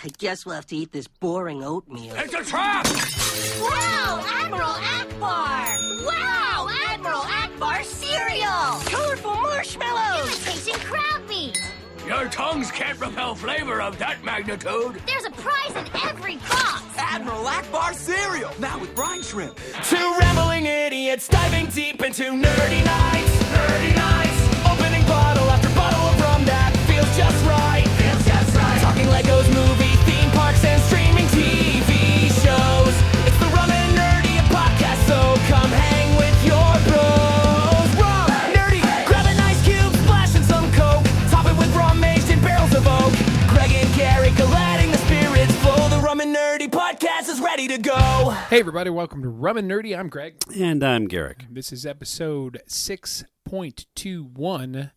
I guess we'll have to eat this boring oatmeal. It's a trap! Wow, Admiral Akbar! Wow, Admiral Akbar cereal! Colorful marshmallows! Imitation crab meat! Your tongues can't repel flavor of that magnitude. There's a prize in every box! Admiral Akbar cereal, now with brine shrimp. Two rambling idiots diving deep into nerdy nights. Nerdy nights. Opening bottle after bottle of rum that feels just right. Feels just right. Talking Legos, movie, theme parks, and streaming TV shows. It's the Rum and Nerdy podcast, so come hang with your bros. Rum, nerdy, grab a nice cube, splash in some Coke. Top it with rum aged in barrels of oak. Greg and Garrick are letting the spirits flow. The Rum and Nerdy podcast is ready to go. Hey everybody, welcome to Rum and Nerdy. I'm Greg. And I'm Garrick. This is episode 6.21,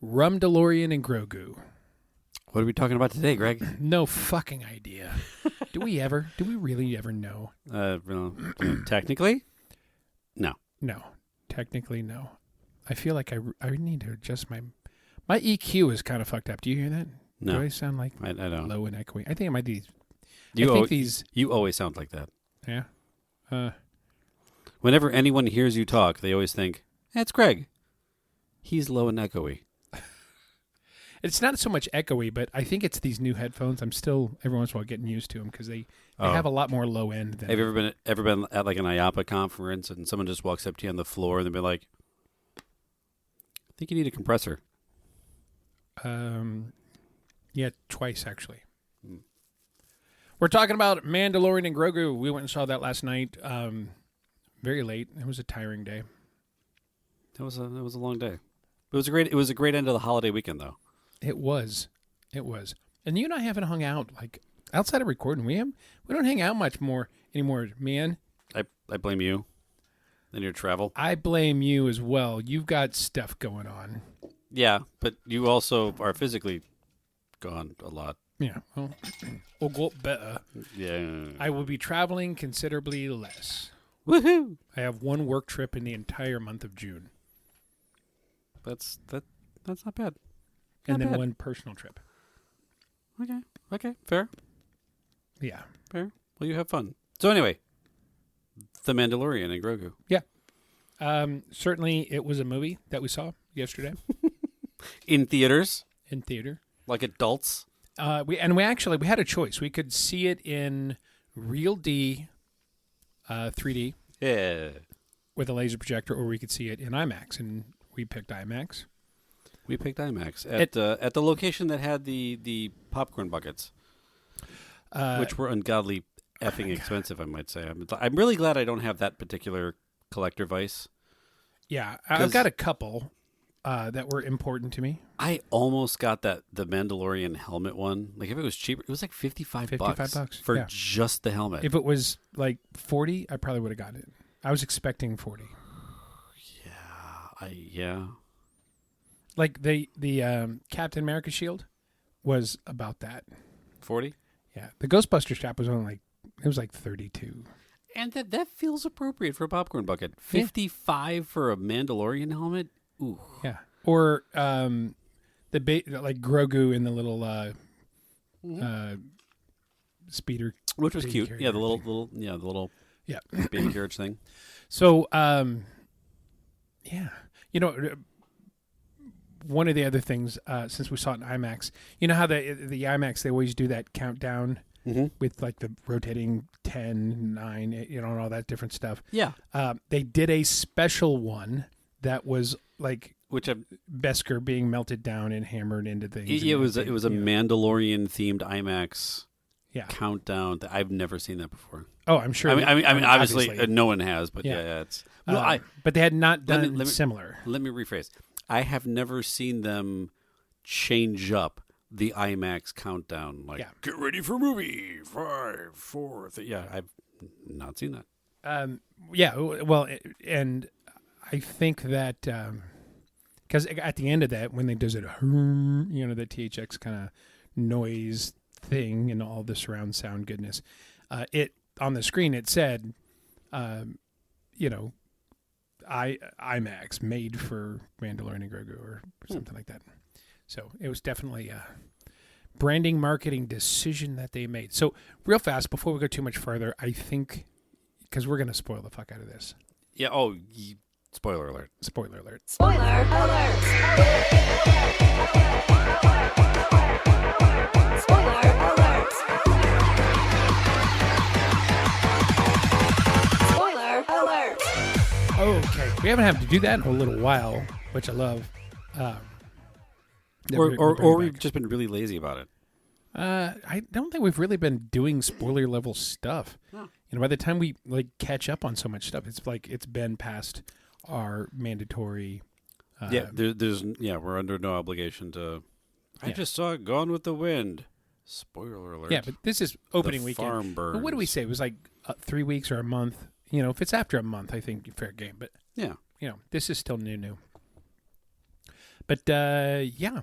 Rumdalorian and Grogu. What are we talking about today, Greg? No fucking idea. Do we really ever know? Technically, no. No. Technically, no. I feel like I need to adjust my EQ is kind of fucked up. Do you hear that? No. Do I sound like I don't. low and echoey? I think it might be. You always sound like that. Yeah. Whenever anyone hears you talk, they always think, "That's Greg. He's low and echoey." It's not so much echoey, but I think it's these new headphones. I'm still every once in a while getting used to them because they have a lot more low end. Than Have you ever been at like an IAPA conference and someone just walks up to you on the floor and they'll be like, "I think you need a compressor." Yeah, twice actually. We're talking about Mandalorian and Grogu. We went and saw that last night. Very late. It was a tiring day. That was a long day. It was a great end of the holiday weekend, though. It was. And you and I haven't hung out like outside of recording. We don't hang out much more anymore, man. I blame you and your travel. I blame you as well. You've got stuff going on. Yeah, but you also are physically gone a lot. Yeah. Well, we'll go better. Yeah. I will be traveling considerably less. Woohoo! I have one work trip in the entire month of June. That's not bad. And then bad. one personal trip. Okay, fair. Yeah. Well, you have fun. So anyway, The Mandalorian and Grogu. Yeah. Certainly it was a movie that we saw yesterday. In theaters. In theater. Like adults. We had a choice. We could see it in Real D 3D Yeah. with a laser projector, or we could see it in IMAX, and we picked IMAX. We picked IMAX at the location that had the popcorn buckets, which were ungodly effing expensive, I might say. I'm really glad I don't have that particular collector vice. Yeah, I've got a couple that were important to me. I almost got the Mandalorian helmet one. Like if it was cheaper, it was like $55 bucks for yeah. just the helmet. If it was like 40, I probably would have gotten it. I was expecting 40. Yeah. Like the Captain America shield was about that. 40? Yeah. The Ghostbuster strap was only like 32. And that feels appropriate for a popcorn bucket. 55 for a Mandalorian helmet? Ooh. Yeah. Or like Grogu in the little speeder. Which was cute. Carriage Yeah, the little baby carriage thing. So yeah. You know, one of the other things, since we saw it in IMAX, you know how the IMAX, they always do that countdown with like the rotating 10, 9, you know, and all that different stuff. Yeah. They did a special one that was like Beskar being melted down and hammered into things. It was a Mandalorian themed IMAX countdown. I've never seen that before. Oh, I'm sure. I mean, obviously no one has, but yeah it's. Well, but they had not done similar. Let me rephrase. I have never seen them change up the IMAX countdown. Like, get ready for movie 5, 4, 3. Yeah, I've not seen that. Well, and I think that because at the end of that, when they does it, you know, the THX kind of noise thing and all the surround sound goodness, it on the screen it said, you know, IMAX made for Mandalorian and Grogu or something like that. So it was definitely branding, marketing decision that they made. So, real fast, before we go too much further, I think, because we're going to spoil the fuck out of this. Yeah. Spoiler alert. Spoiler alert. Spoiler alert! Spoiler alert! Spoiler alert! Okay. We haven't had to do that in a little while, which I love. Or we've just been really lazy about it. I don't think we've really been doing spoiler level stuff. No. By the time we catch up on so much stuff, it's been past our mandatory. We're under no obligation to. I just saw Gone with the Wind. Spoiler alert. Yeah, but this is opening The weekend. farm burns. But what do we say? It was 3 weeks or a month. If it's after a month, I think fair game. But yeah, this is still new. But yeah.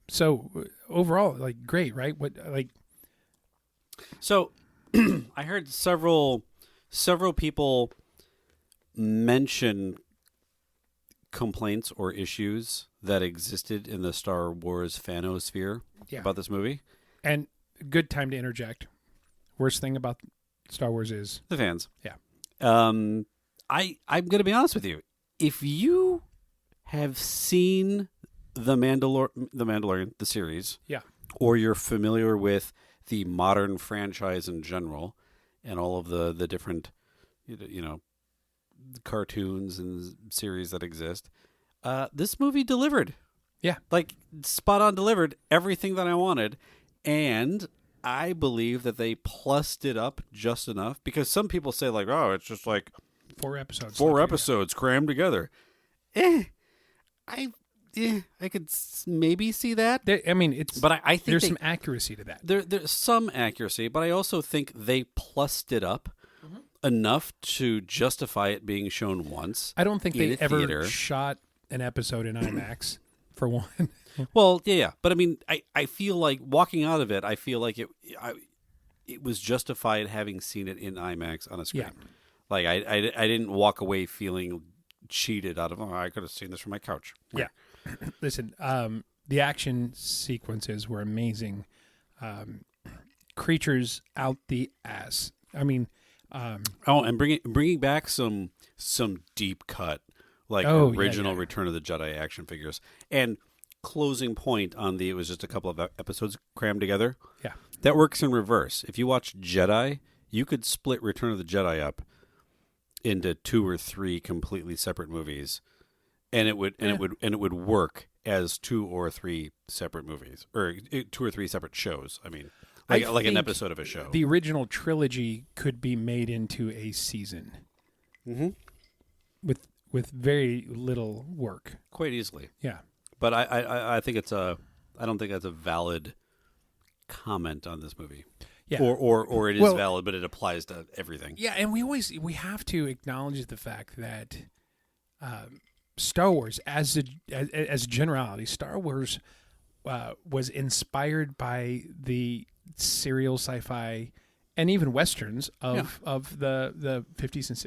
So overall, great, right? So I heard several people mention complaints or issues that existed in the Star Wars fanosphere about this movie. And good time to interject. Worst thing about Star Wars is the fans. Yeah. I'm going to be honest with you. If you have seen the Mandalorian, the series, or you're familiar with the modern franchise in general, and all of the different, cartoons and series that exist, this movie delivered. Yeah, spot on delivered everything that I wanted, and I believe that they plussed it up just enough, because some people say oh, it's just 4 episodes, 4 episodes crammed together. I could maybe see that. But I think there's some accuracy to that. There's some accuracy, but I also think they plussed it up enough to justify it being shown once. I don't think they ever theater. shot an episode in IMAX, for one. Well, yeah. But I feel like walking out of it, I feel like it was justified having seen it in IMAX on a screen. Yeah. I didn't walk away feeling cheated out of, I could have seen this from my couch. Yeah. Listen, the action sequences were amazing. Creatures out the ass. And bringing back some deep cut, original Return of the Jedi action figures, and closing point on it was just a couple of episodes crammed together. Yeah, that works in reverse. If you watch Jedi, you could split Return of the Jedi up into 2 or 3 completely separate movies, and it would work as 2 or 3 separate movies, or 2 or 3 separate shows. Like an episode of a show. The original trilogy could be made into a season, with very little work, quite easily. Yeah, but I think I don't think that's a valid comment on this movie. Yeah. Or it is valid, but it applies to everything. Yeah, and we have to acknowledge the fact that Star Wars, as a generality, Star Wars was inspired by the serial sci-fi and even westerns of the 50s and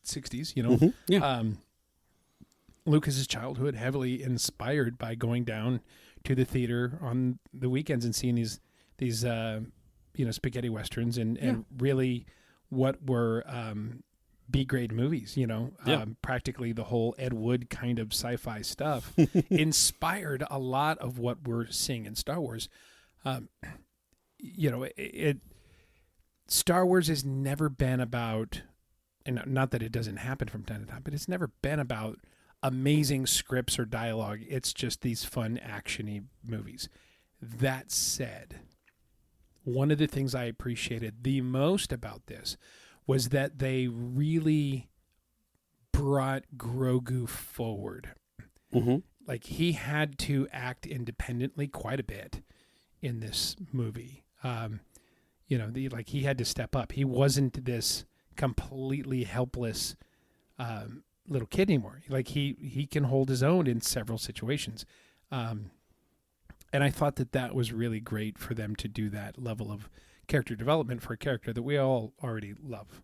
60s. Lucas's childhood heavily inspired by going down to the theater on the weekends and seeing these spaghetti westerns and really what were B-grade movies, practically the whole Ed Wood kind of sci-fi stuff inspired a lot of what we're seeing in Star Wars. Star Wars has never been about, and not that it doesn't happen from time to time, but it's never been about amazing scripts or dialogue. It's just these fun, action-y movies. That said, one of the things I appreciated the most about this was that they really brought Grogu forward. He had to act independently quite a bit in this movie. He had to step up. He wasn't this completely helpless little kid anymore. He can hold his own in several situations. And I thought that was really great for them to do that level of character development for a character that we all already love.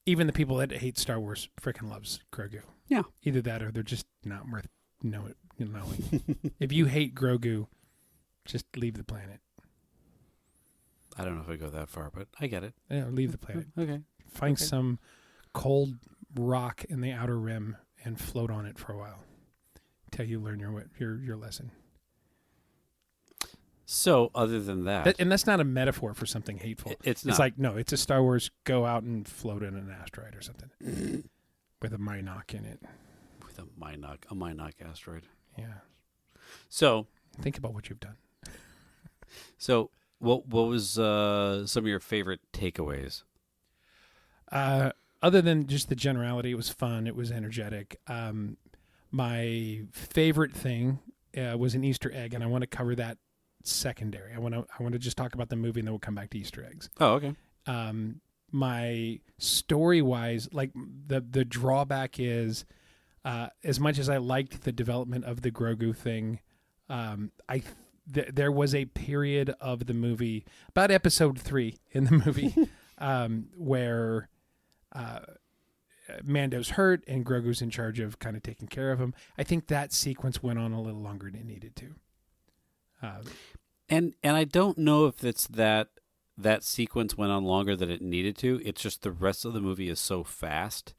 Even the people that hate Star Wars freaking loves Grogu. Yeah. Either that or they're just not worth knowing. If you hate Grogu, Just leave the planet. I don't know if I go that far, but I get it. Yeah, leave the planet. Okay. Find some cold rock in the outer rim and float on it for a while till you learn your lesson. So, other than that, And that's not a metaphor for something hateful. It's not. It's like, no, it's a Star Wars go out and float in an asteroid or something with a Minoc in it. with a Minoc asteroid. Yeah. So, Think about what you've done. what was some of your favorite takeaways? Other than just the generality, it was fun. It was energetic. My favorite thing was an Easter egg, and I want to cover that secondary. I want to just talk about the movie, and then we'll come back to Easter eggs. Oh, okay. My story-wise, like the drawback is, as much as I liked the development of the Grogu thing, there was a period of the movie, about episode 3 in the movie, where Mando's hurt and Grogu's in charge of kind of taking care of him. I think that sequence went on a little longer than it needed to. And I don't know if it's that sequence went on longer than it needed to. It's just the rest of the movie is so fast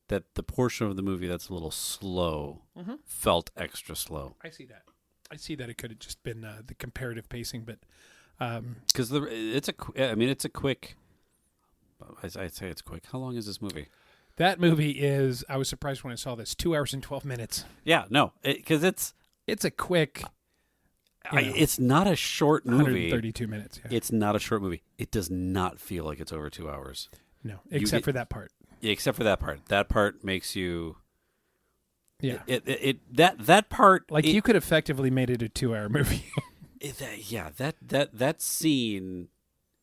that the portion of the movie that's a little slow felt extra slow. I see that. I see that it could have just been the comparative pacing, but because it's a quick. I'd say it's quick. How long is this movie? that movie is. I was surprised when I saw this. 2 hours and 12 minutes. Yeah, no, because it's a quick. It's not a short movie. 132 minutes. Yeah. It's not a short movie. It does not feel like it's over 2 hours. No, except for that part. Yeah, except for that part. That part makes you. Yeah. That part. Like you could effectively made it a 2-hour movie. That scene.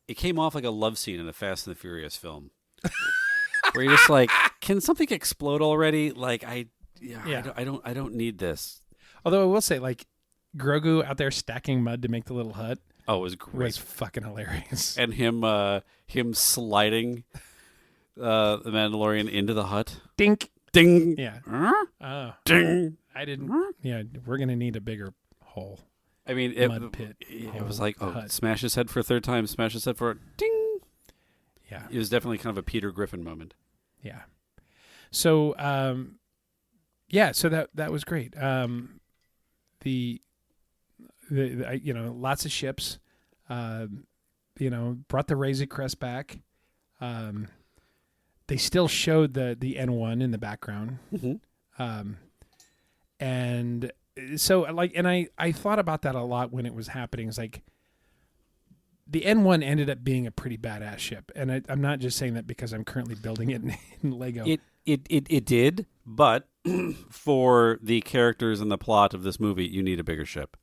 It came off like a love scene in a Fast and the Furious film, where you're just like, can something explode already? Like I don't need this. Although I will say, like, Grogu out there stacking mud to make the little hut. Oh, it was great. Was fucking hilarious. And him sliding the Mandalorian into the hut. Dink. Ding. Yeah. Oh. Ding. I didn't. Yeah, we're gonna need a bigger hole. I mean, mud pit. It was like, hut. Smash his head for a third time. Smash his head for a ding. Yeah. It was definitely kind of a Peter Griffin moment. Yeah. So, so that was great. The lots of ships, brought the Razor Crest back. They still showed the N1 in the background. Mm-hmm. And so I thought about that a lot when it was happening. It's like the N1 ended up being a pretty badass ship. And I'm not just saying that because I'm currently building it in Lego. It did, but for the characters and the plot of this movie, you need a bigger ship.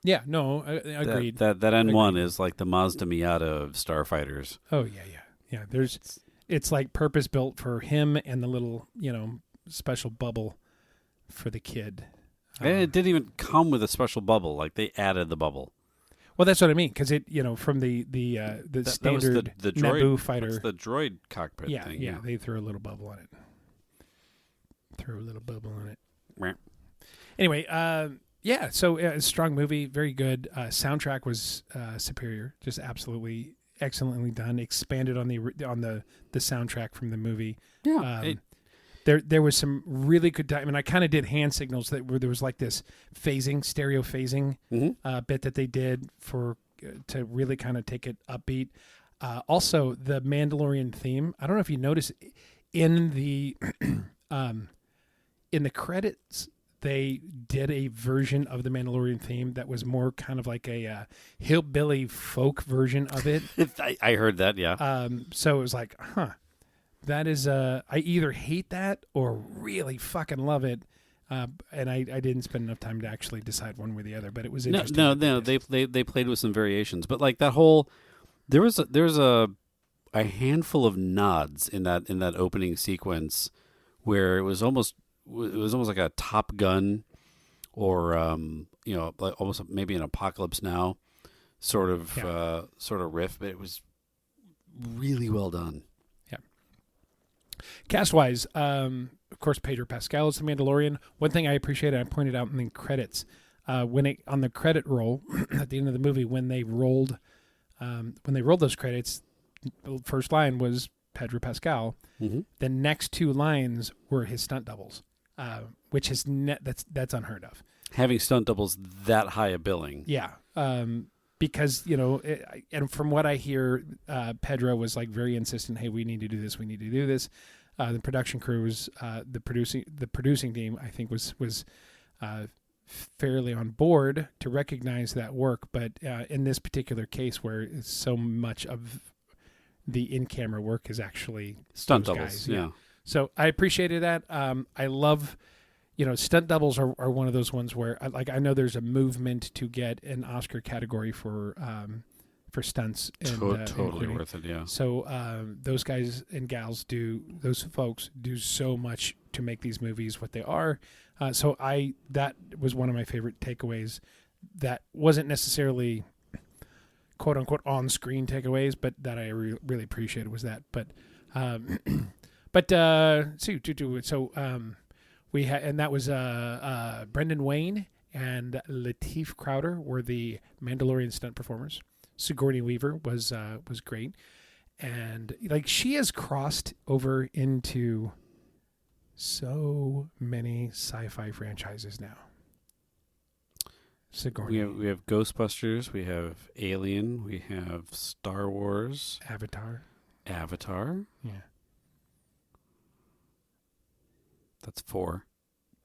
Yeah, no, I agreed. That N1 is like the Mazda Miata of starfighters. Oh yeah. It's like purpose built for him and the little special bubble for the kid. And it didn't even come with a special bubble. Like they added the bubble. Well, that's what I mean, because it from the standard the droid, Naboo fighter. That's the droid cockpit thing. Yeah, they threw a little bubble on it. Right. Anyway, so a strong movie, very good. Soundtrack was superior, just absolutely excellently done. Expanded on the soundtrack from the movie. Yeah. There was some really good time, and I kind of did hand signals where there was like this stereo phasing bit that they did to really kind of take it upbeat. Also, the Mandalorian theme. I don't know if you noticed in the credits, they did a version of the Mandalorian theme that was more kind of like a hillbilly folk version of it. I heard that, yeah. So it was like, that is, I either hate that or really fucking love it. And I didn't spend enough time to actually decide one way or the other, but it was interesting. No, they played with some variations, but like that whole, there was a handful of nods in that opening sequence where it was almost like a Top Gun or like almost maybe an Apocalypse Now sort of riff, but it was really well done. Yeah. Cast wise, of course, Pedro Pascal is the Mandalorian. One thing I appreciated, I pointed out in the credits, on the credit roll at the end of the movie, when they rolled those credits, the first line was Pedro Pascal. Mm-hmm. The next two lines were his stunt doubles, which is that's unheard of. Having stunt doubles that high a billing. Yeah. Because, and from what I hear, Pedro was like very insistent, hey, we need to do this. We need to do this. The production crew was, the producing team, I think was fairly on board to recognize that work. But in this particular case where so much of the in-camera work is actually Stunt those doubles. guys. Yeah. So I appreciated that. I love, stunt doubles are one of those ones where I know there's a movement to get an Oscar category for stunts. And, Totally including. worth it. Yeah. So those guys and gals those folks do so much to make these movies what they are. So that was one of my favorite takeaways. That wasn't necessarily quote unquote on screen takeaways, but that I really appreciated was that. We had, and that was Brendan Wayne and Lateef Crowder were the Mandalorian stunt performers. Sigourney Weaver was great, and like she has crossed over into so many sci-fi franchises now. Sigourney, We have Ghostbusters, we have Alien, we have Star Wars, Avatar. Yeah. That's 4.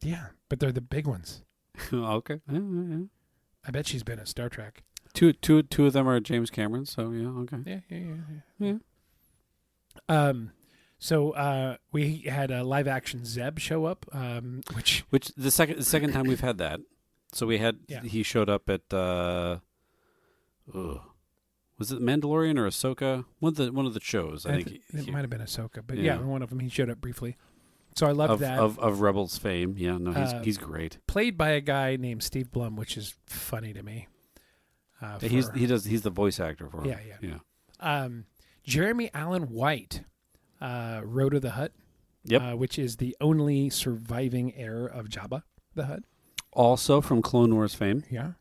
Yeah, but they're the big ones. Okay. Yeah. I bet she's been at Star Trek. Two of them are James Cameron, so yeah, okay. Yeah. So we had a live action Zeb show up, which the second time we've had that. So we had he showed up at was it Mandalorian or Ahsoka? One of the shows. I think it might have been Ahsoka, but yeah, one of them he showed up briefly. So I love that of Rebels fame. Yeah, no, he's great. Played by a guy named Steve Blum, which is funny to me. He's the voice actor for him. Yeah. Jeremy Allen White, Road of the Hutt. Yep. Which is the only surviving heir of Jabba the Hutt. Also from Clone Wars fame. Yeah.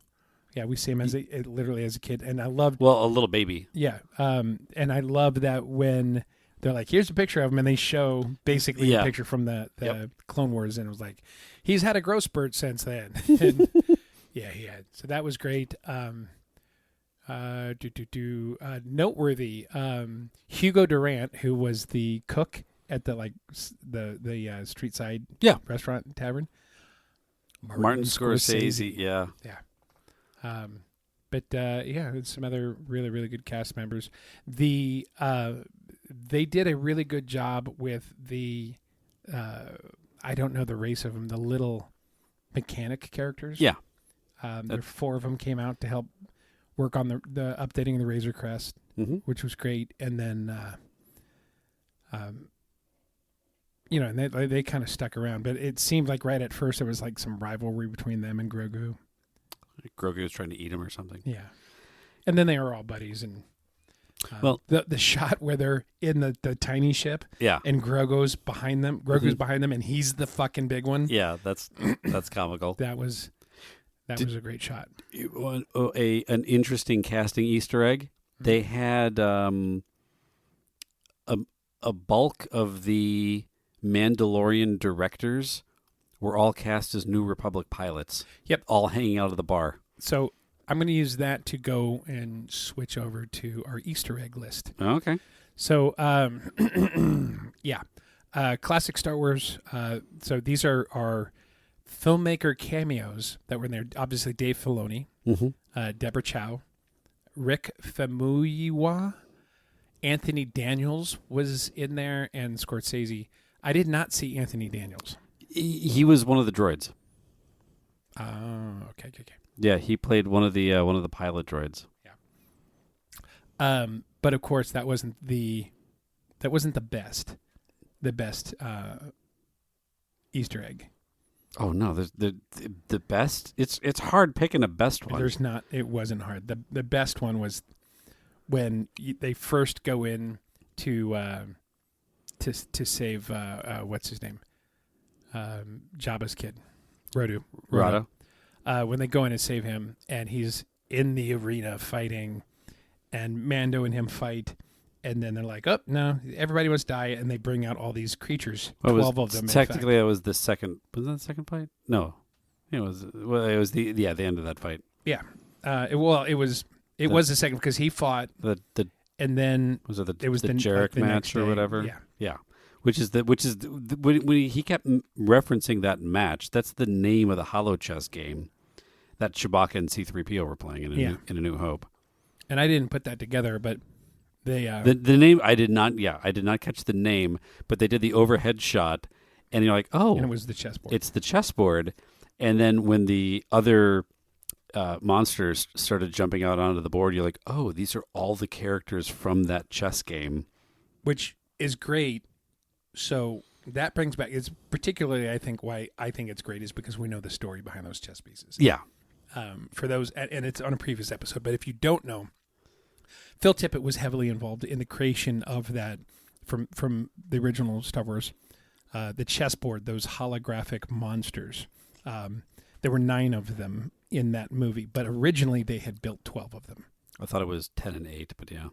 Yeah, we see him literally as a kid, and I loved. Well, a little baby. Yeah, and I love that when they're like, "Here's a picture of him," and they show basically a picture from the Clone Wars, and it was like, he's had a growth spurt since then. And, yeah, he had. So that was great. Noteworthy. Hugo Durant, who was the cook at the street side restaurant tavern. Martin Scorsese. Yeah. It's some other really, really good cast members. They did a really good job with the, I don't know the race of them, the little mechanic characters. Yeah. There 4 of them came out to help work on the updating the Razor Crest, which was great. And then, and they kind of stuck around, but it seemed like right at first there was like some rivalry between them and Grogu. Grogu was trying to eat him or something. Yeah. And then they were all buddies. And the shot where they're in the tiny ship and Grogu's behind them, and he's the fucking big one. Yeah, that's comical. That was a great shot. An interesting casting Easter egg. They had a bulk of the Mandalorian directors were all cast as New Republic pilots. Yep. All hanging out of the bar. So I'm going to use that to go and switch over to our Easter egg list. Okay. So, classic Star Wars. So these are our filmmaker cameos that were in there. Obviously, Dave Filoni, Deborah Chow, Rick Famuyiwa, Anthony Daniels was in there, and Scorsese. I did not see Anthony Daniels. He was one of the droids. Oh, okay. Yeah, he played one of the pilot droids. Yeah. But of course, that wasn't the best. The best Easter egg. Oh no, the best. It's hard picking a best one. There's not. It wasn't hard. The best one was when they first go in to save what's his name, Jabba's kid, Rodu. Rada. when they go in and save him, and he's in the arena fighting, and Mando and him fight, and then they're like, "Oh no, everybody must die," and they bring out all these creatures, 12 of them. Technically, it was the second. Was that the second fight? No, it was. Well, it was the end of that fight. Yeah. It was the second because he fought and then was it was the the Garrick the match or next day. whatever? Yeah. Which is when he kept referencing that match. That's the name of the Hollow Chess game that Chewbacca and C-3PO were playing in A New Hope. And I didn't put that together, but they the name I did not. Yeah, I did not catch the name, but they did the overhead shot, and you're like, oh, and it was the chessboard. It's the chessboard, and then when the other monsters started jumping out onto the board, you're like, oh, these are all the characters from that chess game, which is great. So that brings back, it's particularly, I think, why I think it's great is because we know the story behind those chess pieces. Yeah. For those, and it's on a previous episode, but if you don't know, Phil Tippett was heavily involved in the creation of that from the original Star Wars, the chessboard, those holographic monsters. There were 9 of them in that movie, but originally they had built 12 of them. I thought it was 10 and 8, but yeah.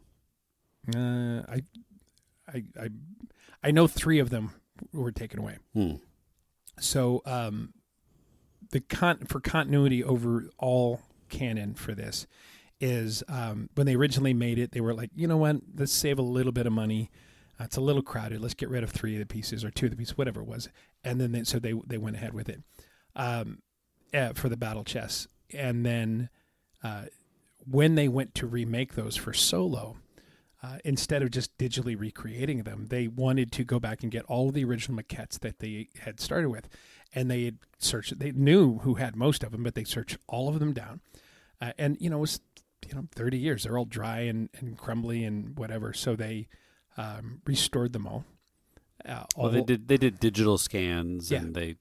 I know 3 of them were taken away. So for continuity over all canon for this is when they originally made it, they were like, you know what, let's save a little bit of money. It's a little crowded. Let's get rid of 3 of the pieces or 2 of the pieces, whatever it was. And then they went ahead with it for the battle chess. And then when they went to remake those for Solo, instead of just digitally recreating them, they wanted to go back and get all of the original maquettes that they had started with. And they had searched, they knew who had most of them, but they searched all of them down. And, it was, 30 years. They're all dry and crumbly and whatever. So they restored them all. They did digital scans and they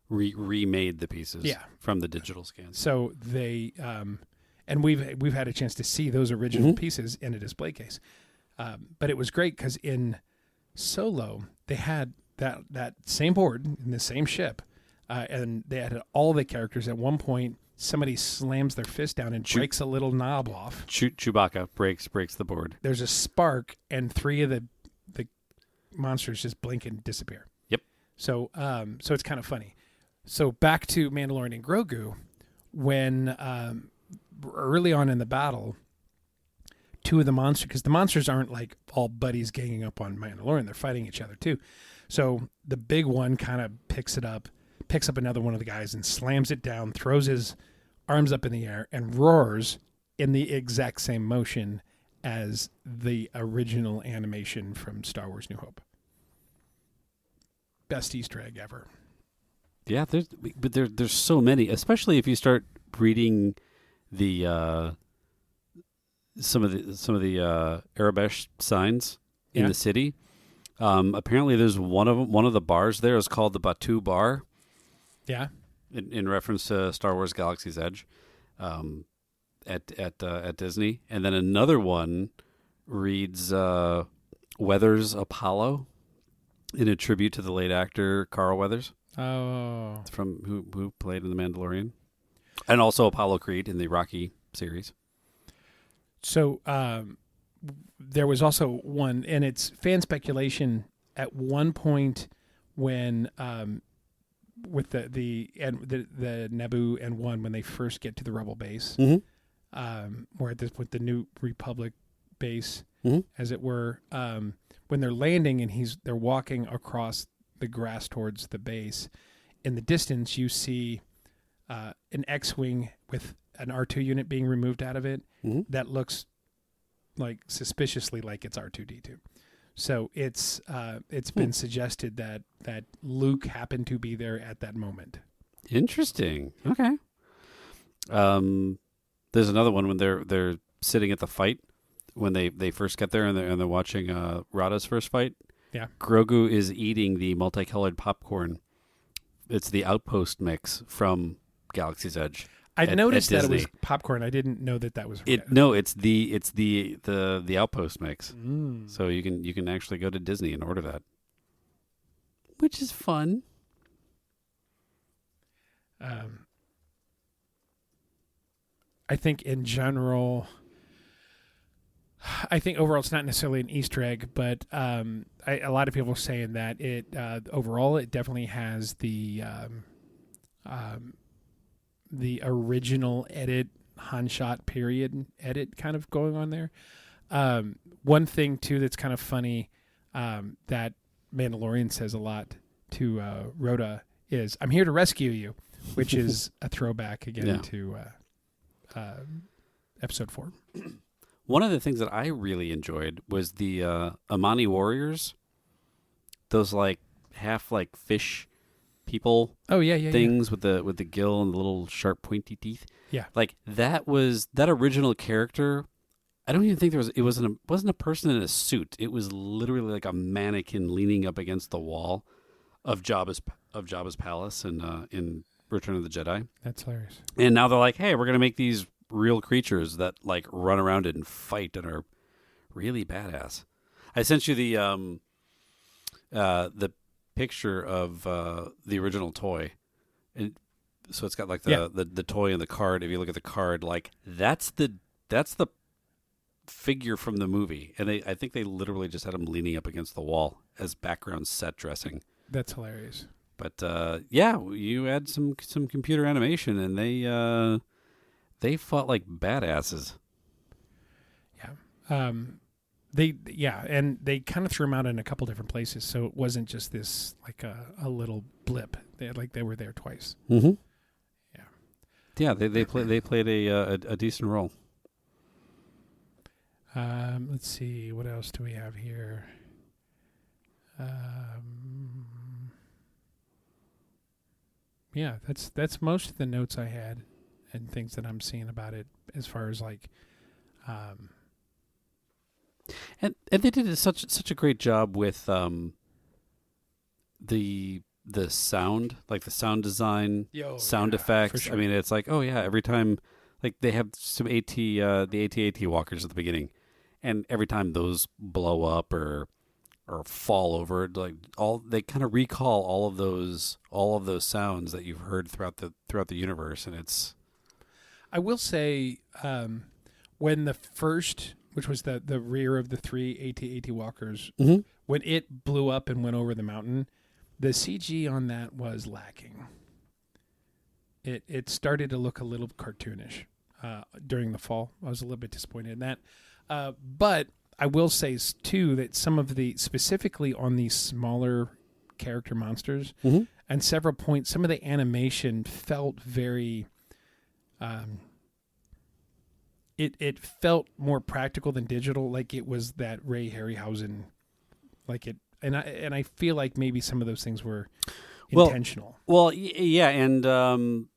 remade the pieces from the digital scans. So they and we've had a chance to see those original pieces in a display case. But it was great because in Solo they had that same board in the same ship, and they had all the characters. At one point, somebody slams their fist down and breaks a little knob off. Chewbacca breaks the board. There's a spark, and 3 of the monsters just blink and disappear. Yep. So it's kind of funny. So back to Mandalorian Grogu, when early on in the battle, 2 of the monsters, because the monsters aren't like all buddies ganging up on Mandalorian, they're fighting each other too. So the big one kind of picks up another one of the guys and slams it down, throws his arms up in the air, and roars in the exact same motion as the original animation from Star Wars New Hope. Best Easter egg ever. Yeah, there's so many, especially if you start reading the some of the Arabesh signs in the city. Apparently, there's one of the bars there is called the Batu Bar. Yeah, in reference to Star Wars Galaxy's Edge, at Disney, and then another one reads Weathers Apollo, in a tribute to the late actor Carl Weathers. Oh, from who played in The Mandalorian, and also Apollo Creed in the Rocky series. So there was also one, and it's fan speculation. At one point, when with the Naboo and one, when they first get to the Rebel base, or at this point the New Republic base, as it were, when they're landing and they're walking across the grass towards the base, in the distance you see an X-wing with an R2 unit being removed out of it that looks like suspiciously like it's R2-D2. So it's been suggested that Luke happened to be there at that moment. Interesting. Okay. There's another one when they're sitting at the fight when they first get there and they're watching Rada's first fight. Yeah. Grogu is eating the multicolored popcorn. It's the Outpost mix from Galaxy's Edge. I noticed that it was popcorn. I didn't know that was No, it's the Outpost mix. So you can actually go to Disney and order that, which is fun. I think in general, I think overall it's not necessarily an Easter egg, but a lot of people are saying that it overall it definitely has the original edit Han shot period edit kind of going on there. One thing too that's kind of funny that Mandalorian says a lot to Rhoda is "I'm here to rescue you," which is a throwback again to Episode 4. One of the things that I really enjoyed was the Amani warriors. Those like half like fish people. Oh yeah. Things with the gill and the little sharp pointy teeth. Yeah. Like that original character. I don't even think it wasn't a person in a suit. It was literally like a mannequin leaning up against the wall of Jabba's palace in Return of the Jedi. That's hilarious. And now they're like, hey, we're gonna make these real creatures that like run around and fight and are really badass. I sent you the picture of the original toy, and so it's got like the toy and the card. If you look at the card, like that's the figure from the movie, and I think they literally just had him leaning up against the wall as background set dressing. That's hilarious. But you add some computer animation, and they fought like badasses. Yeah. And they kind of threw them out in a couple different places, so it wasn't just this like a little blip. They were there twice. Mm-hmm. Yeah. Yeah, they played a decent role. Let's see, what else do we have here? Yeah, that's most of the notes I had and things that I'm seeing about it as far as like and they did such a great job with the sound, like the sound design, sound effects. Sure. I mean, it's like, oh yeah, every time like they have some the AT-AT walkers at the beginning, and every time those blow up or fall over, like they kind of recall all of those sounds that you've heard throughout the universe, and it's. I will say, when the first, which was the rear of the 3 AT-AT walkers, mm-hmm. when it blew up and went over the mountain, the CG on that was lacking. It started to look a little cartoonish during the fall. I was a little bit disappointed in that. But I will say, too, that some of specifically on these smaller character monsters, mm-hmm. and several points, some of the animation felt very... It felt more practical than digital, like it was that Ray Harryhausen, like it, and I feel like maybe some of those things were intentional. Well, yeah, and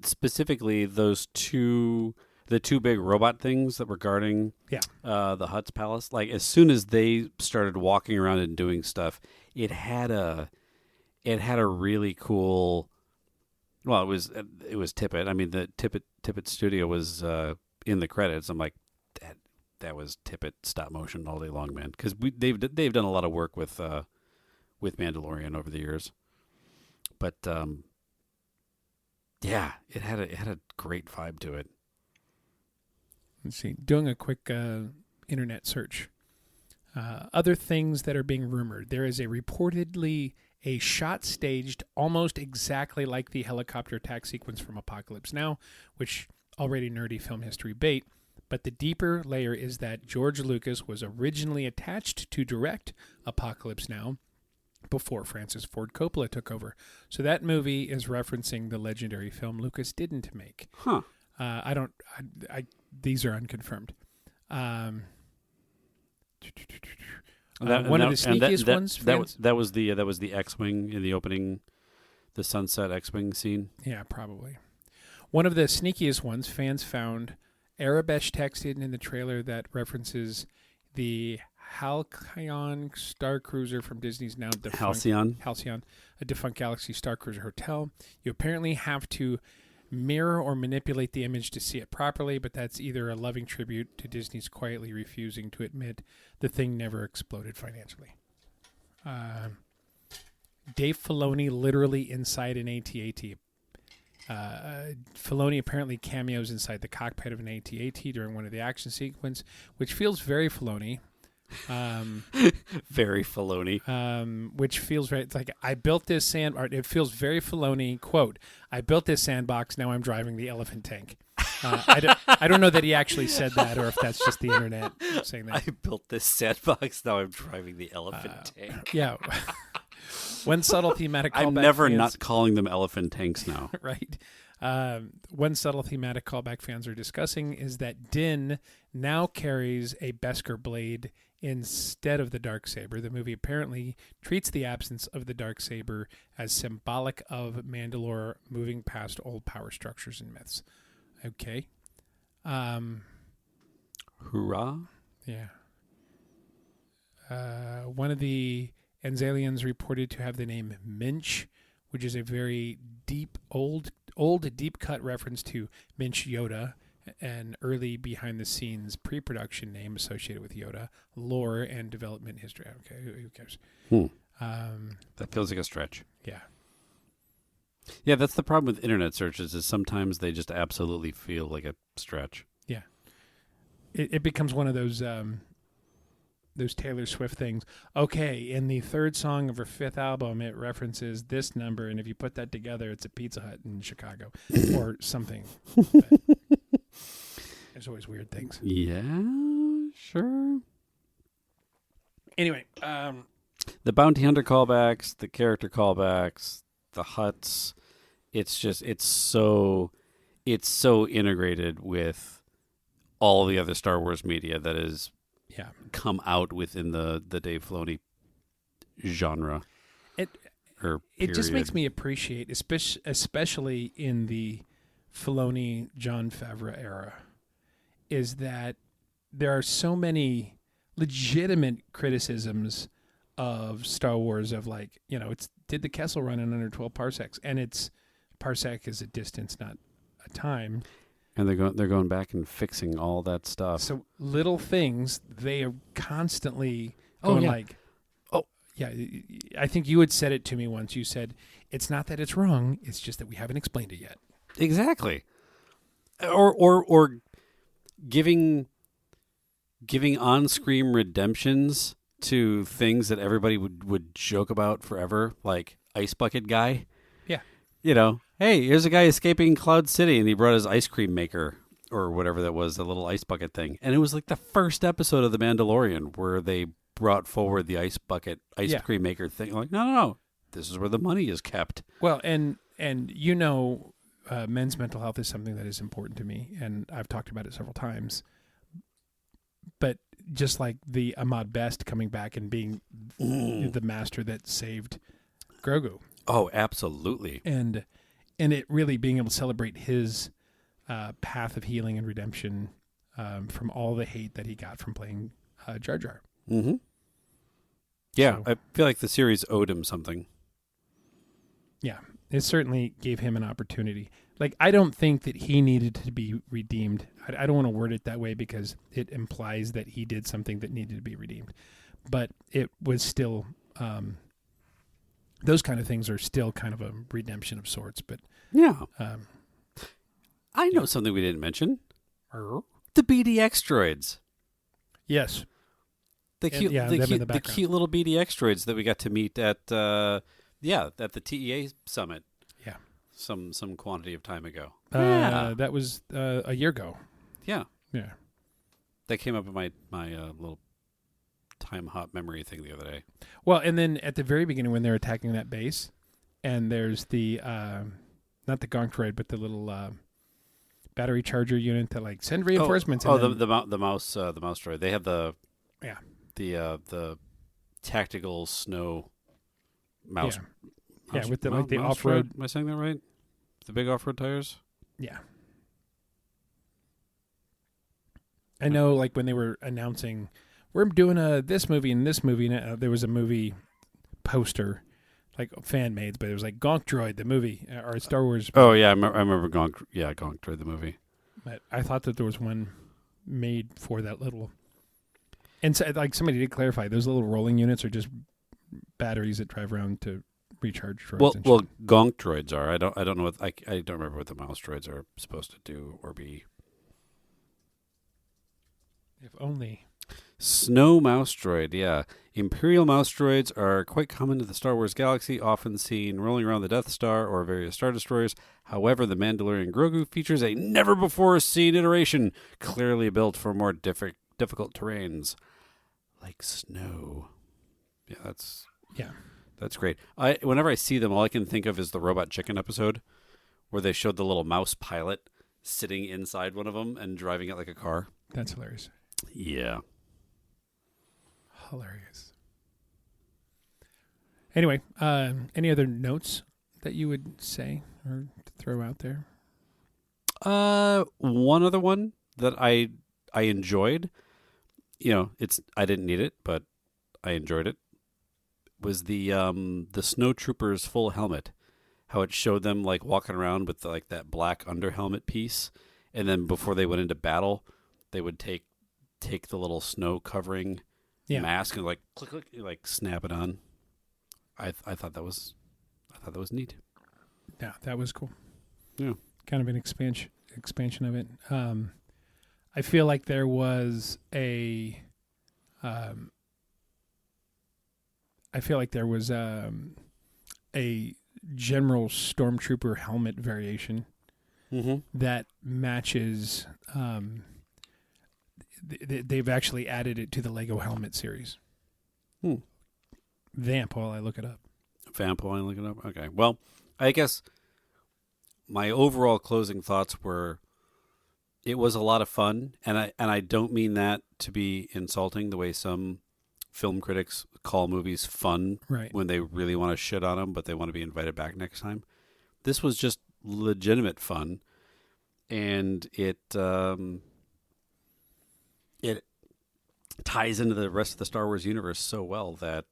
specifically the two big robot things that were guarding the Hutt's palace. Like as soon as they started walking around and doing stuff, it had a really cool. Well, it was Tippett. I mean, the Tippett studio was in the credits. I'm like, that was Tippett stop motion all day long, man. Because they've done a lot of work with Mandalorian over the years. But yeah, it had a great vibe to it. Let's see. Doing a quick internet search. Other things that are being rumored. There is reportedly a shot staged almost exactly like the helicopter attack sequence from Apocalypse Now, which already nerdy film history bait. But the deeper layer is that George Lucas was originally attached to direct Apocalypse Now before Francis Ford Coppola took over. So that movie is referencing the legendary film Lucas didn't make. Huh. These are unconfirmed. One of the sneakiest ones. That was the X-wing in the opening, the sunset X-wing scene. Yeah, probably. One of the sneakiest ones fans found Arabesh text hidden in the trailer that references the Halcyon Star Cruiser from Disney's now defunct Halcyon, a defunct Galaxy Star Cruiser hotel. You apparently have to mirror or manipulate the image to see it properly, but that's either a loving tribute to Disney's quietly refusing to admit the thing never exploded financially. Dave Filoni literally inside an AT-AT. Filoni apparently cameos inside the cockpit of an AT-AT during one of the action sequence, which feels very Filoni. Very Filoni. Which feels right. It's like, I built this it feels very Filoni. Quote, I built this sandbox, now I'm driving the elephant tank. I don't know that he actually said that, or if that's just the internet saying that. I built this sandbox, now I'm driving the elephant tank. Yeah. One subtle thematic callback. I'm never not calling them elephant tanks now. Right. One subtle thematic callback fans are discussing is that Din now carries a Beskar blade instead of the Darksaber. The movie apparently treats the absence of the Darksaber as symbolic of Mandalore moving past old power structures and myths. Okay. Hoorah. Yeah. One of the Anzalians reported to have the name Minch, which is a very old deep cut reference to Minch Yoda, an early behind-the-scenes pre-production name associated with Yoda, lore and development history. Okay, who cares? That feels like a stretch. Yeah. Yeah, that's the problem with internet searches, is sometimes they just absolutely feel like a stretch. Yeah. It becomes one of those Taylor Swift things. Okay, in the third song of her fifth album, it references this number, and if you put that together, it's a Pizza Hut in Chicago or something. There's always weird things. Yeah, sure. Anyway, the bounty hunter callbacks, the character callbacks, the Hutts, it's so integrated with all the other Star Wars media that is come out within the Dave Filoni genre. It just makes me appreciate, especially in the Filoni Jon Favreau era, is that there are so many legitimate criticisms of Star Wars of, like, it's did the Kessel run in under 12 parsecs, and it's parsec is a distance, not a time. And they're going back and fixing all that stuff. So little things, they are constantly going I think you had said it to me once. You said, it's not that it's wrong, it's just that we haven't explained it yet. Exactly. Or giving on-screen redemptions to things that everybody would joke about forever, like Ice Bucket Guy. Yeah. Hey, here's a guy escaping Cloud City, and he brought his ice cream maker, or whatever that was, the little ice bucket thing. And it was like the first episode of The Mandalorian where they brought forward the ice cream maker thing. Like, no, this is where the money is kept. Well, and men's mental health is something that is important to me, and I've talked about it several times. But just like the Ahmad Best coming back and being the master that saved Grogu. Oh, absolutely. And it really being able to celebrate his path of healing and redemption from all the hate that he got from playing Jar Jar. Mm-hmm. Yeah, So, I feel like the series owed him something. Yeah, it certainly gave him an opportunity. Like, I don't think that he needed to be redeemed. I don't want to word it that way because it implies that he did something that needed to be redeemed. But it was still... those kind of things are still kind of a redemption of sorts. But yeah. I know something we didn't mention. The BDX droids. Yes. The cute little BDX droids that we got to meet at the TEA summit. Yeah. Some quantity of time ago. That was a year ago. Yeah. Yeah. That came up in my little time hop memory thing the other day. Well, and then at the very beginning when they're attacking that base, and there's the not the gonk droid, but the little battery charger unit that like send reinforcements. The mouse droid. They have the tactical snow mouse. Yeah, with the off road. Am I saying that right? The big off road tires. Yeah. I know, like when they were announcing, we're doing this movie and this movie. And, there was a movie poster, like fan made, but it was like Gonk Droid, the movie, or Star Wars. Oh yeah, I remember Gonk. Yeah, Gonk Droid, the movie. But I thought that there was one made for that little. And so, like somebody did clarify, those little rolling units are just batteries that drive around to recharge droids. Well, and well, shit. gonk droids are. I don't know what I don't remember what the mouse droids are supposed to do or be. If only. Snow mouse droid, yeah. Imperial mouse droids are quite common in the Star Wars galaxy, often seen rolling around the Death Star or various Star Destroyers. However, the Mandalorian Grogu features a never-before-seen iteration, clearly built for more difficult terrains, like snow. Yeah, that's great. Whenever I see them, all I can think of is the Robot Chicken episode, where they showed the little mouse pilot sitting inside one of them and driving it like a car. That's hilarious. Yeah. Hilarious. Anyway, any other notes that you would say or throw out there? One other one that I enjoyed, I didn't need it, but I enjoyed it, was the snowtroopers full helmet. How it showed them like walking around with like that black under helmet piece, and then before they went into battle, they would take the little snow covering mask and like click, like snap it on. I thought that was neat. Yeah, that was cool. Yeah, kind of an expansion of it. I feel like there was a general stormtrooper helmet variation that matches. They've actually added it to the Lego helmet series. Vamp while I look it up. Okay. Well, I guess my overall closing thoughts were, it was a lot of fun, and I don't mean that to be insulting, the way some film critics call movies fun when they really want to shit on them, but they want to be invited back next time. This was just legitimate fun, and it ties into the rest of the Star Wars universe so well that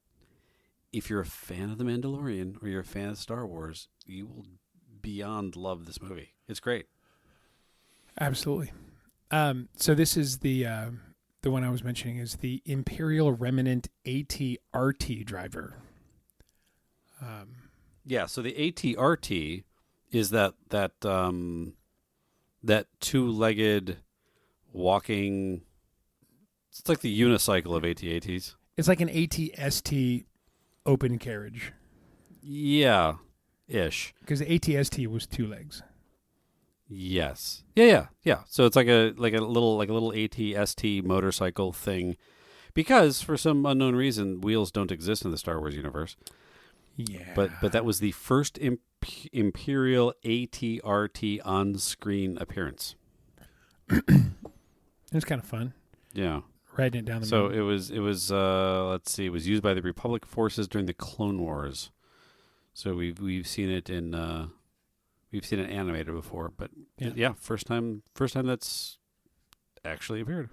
if you're a fan of The Mandalorian or you're a fan of Star Wars, you will beyond love this movie. It's great. Absolutely. So this is the one I was mentioning is the Imperial Remnant AT-RT driver. Yeah, so the AT-RT is that two-legged walking. It's like the unicycle of AT-ATs. It's like an AT-ST open carriage. Yeah, ish. Because the AT-ST was two legs. Yes. Yeah. So it's like a little AT-ST motorcycle thing, because for some unknown reason wheels don't exist in the Star Wars universe. Yeah. But that was the first Imperial AT-RT on-screen appearance. It was kind of fun. Yeah. Riding it down the So mountain. it was let's see, it was used by the Republic forces during the Clone Wars. So we've seen it in we've seen it animated before, but yeah, first time that's actually appeared.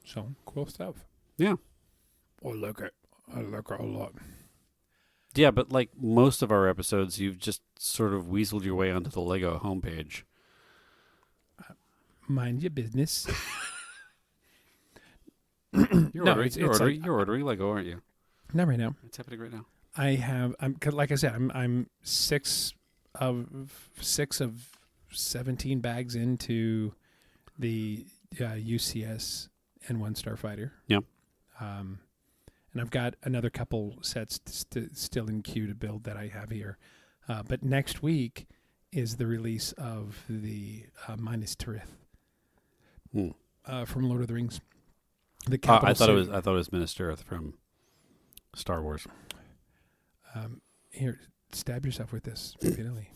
So cool stuff. Yeah. I like it a lot. Yeah, but like most of our episodes, you've just sort of weaseled your way onto the Lego homepage. Mind your business. You're ordering Lego, aren't you? Not right now. It's happening right now. Like I said, I'm 6 of 17 bags into the UCS N1 Starfighter. Yeah. And I've got another couple sets still in queue to build that I have here. But next week is the release of the Minas Tirith from Lord of the Rings. The capital I thought city. it was Minas Tirith from Star Wars. Here, stab yourself with this repeatedly.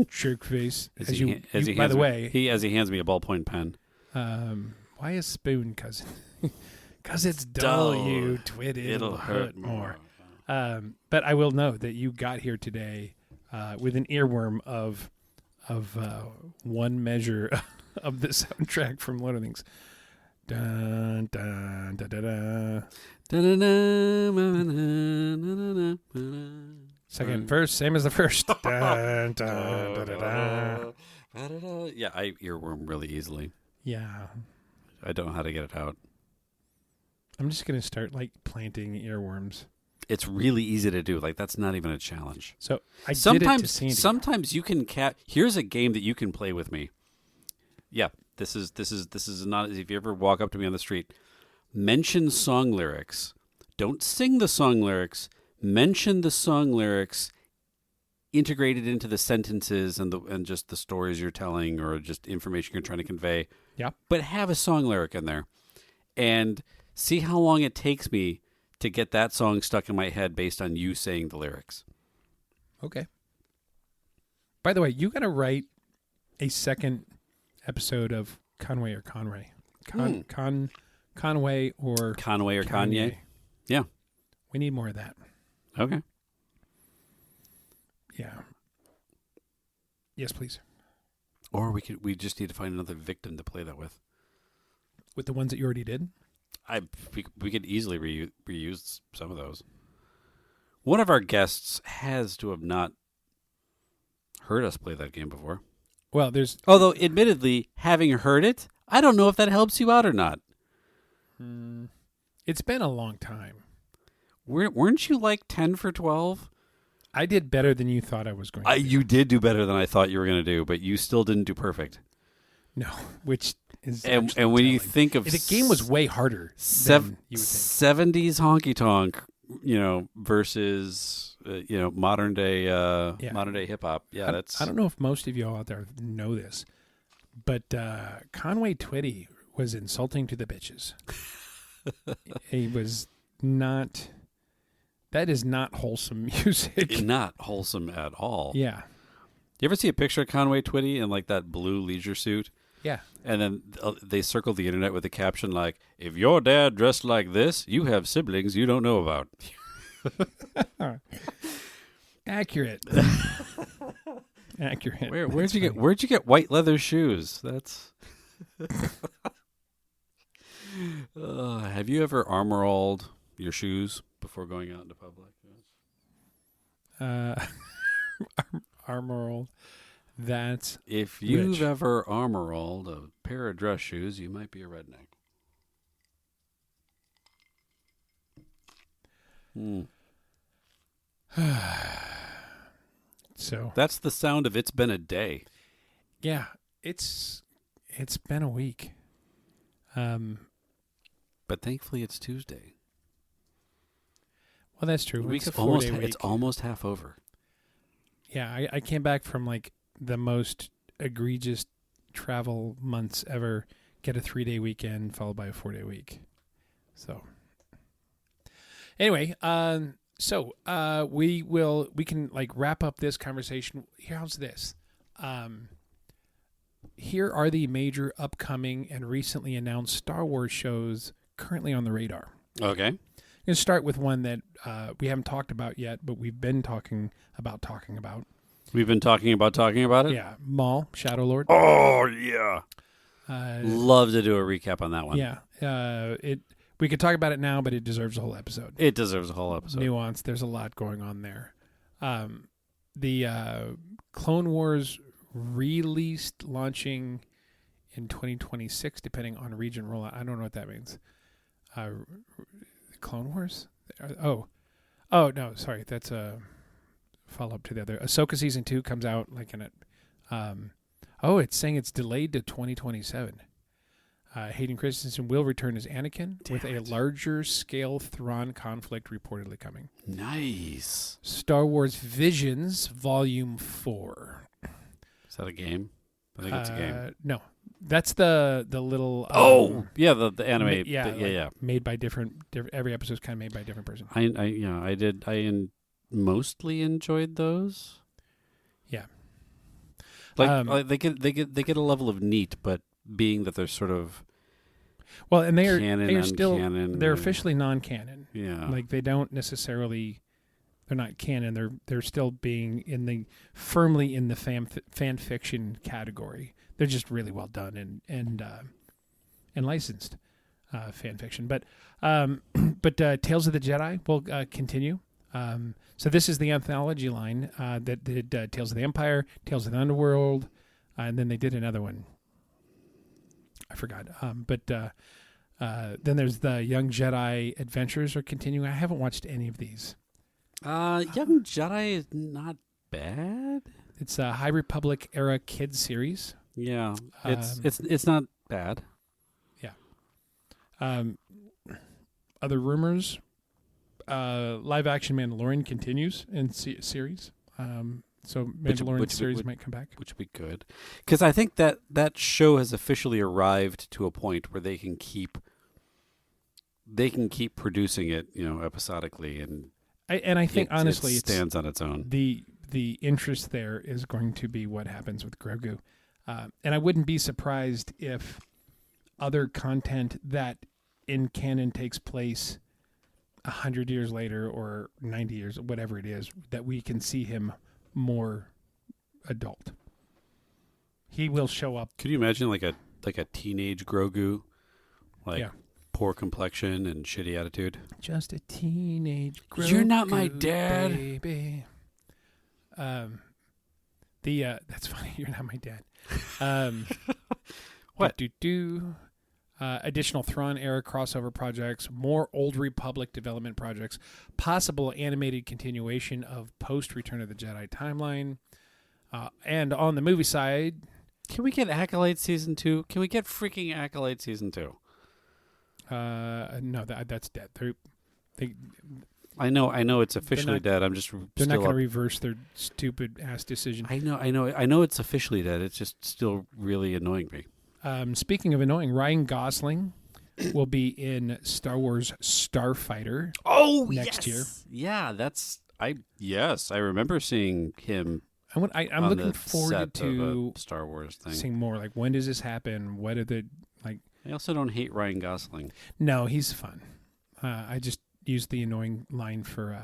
Jerk face. By the way, he hands me a ballpoint pen. Why a spoon, cousin? Because it's dull, you twit. It'll hurt more. But I will note that you got here today with an earworm of one measure of the soundtrack from Lord of the Rings. Dun, dun, da, da, da. Second verse, same as the first. Dun, dun, da, da, da. Yeah, I earworm really easily. Yeah. I don't know how to get it out. I'm just going to start planting earworms. it's really easy to do. Like that's not even a challenge. So I did it to Sandy. Sometimes you can here's a game that you can play with me. Yeah, this is not if you ever walk up to me on the street, mention song lyrics. Don't sing the song lyrics. Mention the song lyrics integrated into the sentences and just the stories you're telling or just information you're trying to convey. Yeah. But have a song lyric in there and see how long it takes me to get that song stuck in my head based on you saying the lyrics. Okay. By the way, you got to write a second episode of Conway or Conray. Conway or Conway or Kanye. Yeah. We need more of that. Okay. Yeah. Yes, please. Or we just need to find another victim to play that with. With the ones that you already did? We could easily reuse some of those. One of our guests has to have not heard us play that game before. Well, although admittedly, having heard it, I don't know if that helps you out or not. It's been a long time. Weren't you like 10 for 12? I did better than you thought I was going to do. You did do better than I thought you were going to do, but you still didn't do perfect. No, which is and when you think of the game was way harder than you would think. 70s honky tonk, versus modern day hip hop. Yeah, that's. I don't know if most of you all out there know this, but Conway Twitty was insulting to the bitches. He was not. That is not wholesome music. Not wholesome at all. Yeah. You ever see a picture of Conway Twitty in like that blue leisure suit? Yeah. And then they circle the internet with a caption like, "If your dad dressed like this, you have siblings you don't know about." Accurate. Accurate. Where'd you get white leather shoes? That's. Have you ever armor-alled your shoes before going out into public? Armor-alled. That's if you've rich. ever armor-alled a pair of dress shoes, you might be a redneck. So that's the sound of "It's Been a Day." Yeah, it's been a week. But thankfully it's Tuesday. Well, that's true. The week's it's a 4-day week. It's almost half over. Yeah, I came back from like the most egregious travel months ever. Get a 3-day weekend followed by a 4-day week. So anyway, we can like wrap up this conversation. How's this? Here are the major upcoming and recently announced Star Wars shows currently on the radar. Okay. I'm going to start with one that we haven't talked about yet, but we've been talking about. We've been talking about it? Yeah. Maul, Shadow Lord. Oh, yeah. Love to do a recap on that one. Yeah. We could talk about it now, but it deserves a whole episode. It deserves a whole episode. Nuance. There's a lot going on there. The Clone Wars released launching in 2026, depending on region rollout. I don't know what that means. Clone Wars? Oh, no, sorry. That's a follow-up to the other. Ahsoka Season 2 comes out like in it. It's saying it's delayed to 2027. Hayden Christensen will return as Anakin with a larger scale Thrawn conflict reportedly coming. Nice. Star Wars Visions Volume 4. Is that a game? I think it's a game. No. That's the little... the anime. Made by different... Every episode's kind of made by a different person. I mostly enjoyed those. Yeah. Like they get a level of neat, but being that they're sort of and they're canon, officially non-canon. Yeah. Like they don't necessarily, they're not canon. They're still being firmly in the fan fiction category. They're just really well done and licensed fan fiction. But Tales of the Jedi will continue. So this is the anthology line that did Tales of the Empire, Tales of the Underworld, and then they did another one. I forgot. Then there's the Young Jedi Adventures are continuing. I haven't watched any of these. Young Jedi is not bad. It's a High Republic era kids series. Yeah, it's not bad. Yeah. Other rumors. Live action Mandalorian continues in series. So Mandalorian series might come back, which would be good, because I think that show has officially arrived to a point where they can keep producing it, episodically, and I think honestly it stands on its own. The interest there is going to be what happens with Grogu, and I wouldn't be surprised if other content that in canon takes place 100 years later or 90 years, whatever it is, that we can see him more adult. He will show up. Could you imagine like a teenage Grogu, poor complexion and shitty attitude? Just a teenage Grogu. You're not my dad, baby. That's funny. You're not my dad. What? Additional Thrawn era crossover projects, more Old Republic development projects, possible animated continuation of post Return of the Jedi timeline, and on the movie side, can we get Acolyte season 2? Can we get freaking Acolyte season 2? No, that's dead. I know it's officially dead. I'm just they're not going to reverse their stupid ass decision. I know it's officially dead. It's just still really annoying me. Speaking of annoying, Ryan Gosling will be in Star Wars Starfighter. Next year. Yeah, I remember seeing him. I'm looking forward to Star Wars thing. Seeing more. Like, when does this happen? What are the like? I also don't hate Ryan Gosling. No, he's fun. I just used the annoying line for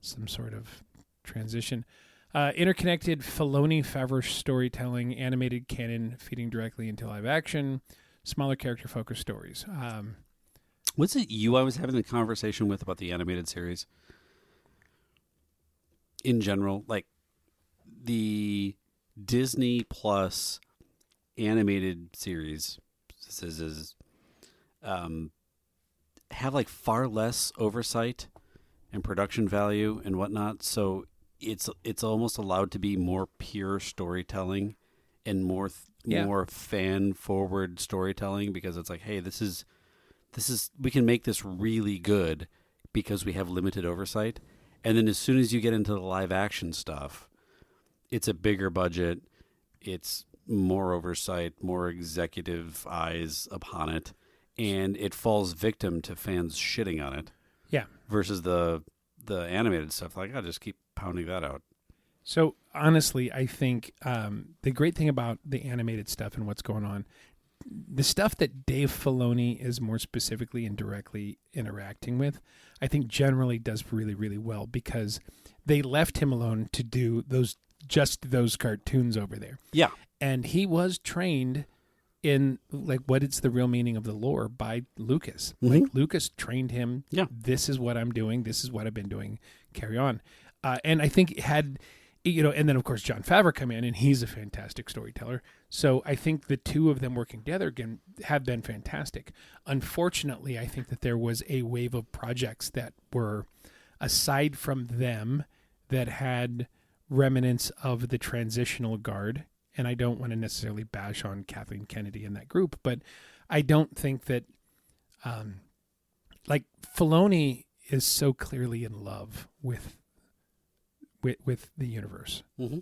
some sort of transition. Interconnected Filoni-Favreau storytelling, animated canon feeding directly into live action, smaller character-focused stories. Was it you I was having the conversation with about the animated series? In general, like the Disney Plus animated series have like far less oversight and production value and whatnot, so it's almost allowed to be more pure storytelling and more fan forward storytelling, because it's like, hey, this is we can make this really good because we have limited oversight. And then as soon as you get into the live action stuff, it's a bigger budget, it's more oversight, more executive eyes upon it, and it falls victim to fans shitting on it. Yeah. Versus the animated stuff, like, I'll just keep pounding that out. So honestly, I think the great thing about the animated stuff and what's going on, the stuff that Dave Filoni is more specifically and directly interacting with, I think generally does really, really well, because they left him alone to do those cartoons over there. Yeah. And he was trained in like what is the real meaning of the lore by Lucas. Mm-hmm. Like Lucas trained him. Yeah. This is what I'm doing. This is what I've been doing. Carry on. And I think and then of course Jon Favreau come in, and he's a fantastic storyteller. So I think the two of them working together again have been fantastic. Unfortunately, I think that there was a wave of projects that were, aside from them, that had remnants of the transitional guard. And I don't want to necessarily bash on Kathleen Kennedy in that group, but I don't think that, like Filoni is so clearly in love with the universe. Mm-hmm.